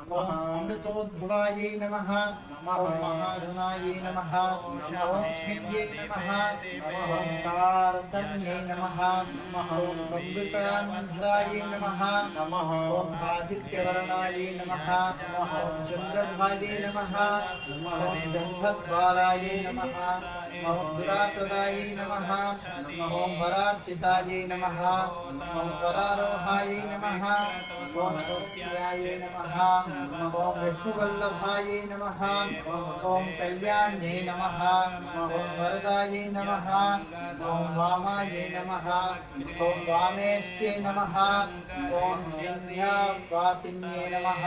नमः अमृतोद्भवायै नमः ओम महारुणायै नमः ओम शिव्यै नमः ओम तारतम्यै नमः ओम अमृतान्धरायै नमः ओम आदित्यवर्णायै नमः ओम चन्द्रभायै नमः ओम गन्धद्वारायै नमः ओम दुरासदायै नमः ओम वरार्चितायै नमः ओम वरारोहायै नमः ओम सौख्यायै नमः ओम विष्णुवल्लभायै नमः ओम कल्याण्यै नमः ओम वरदायै नमः ओम वामायै नमः ओम वामेश्यै नमः ओम विन्ध्यावासिन्यै नमः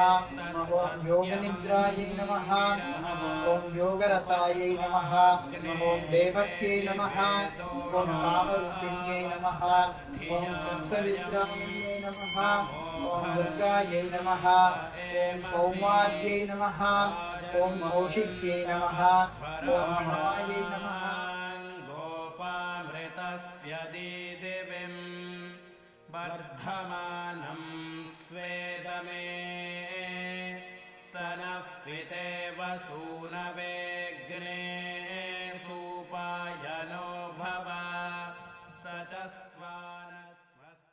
ओम योगनिद्रायै नमः ओम योगरतायै नमः ओम देवक्यै नमः ओम कामरूपिण्यै नमः ओम कंसविद्रायै नमः ओम दुर्गायै नमः ओम कौमार्यै नमः ओम कौशिक्यै नमः ओम महायै नमः गोपामृतस्य दीदिविं वर्धमानं स्वेदमे स नः पितेव सूनवेग्ने सूपायनो भव स च स्वानस्वस्तये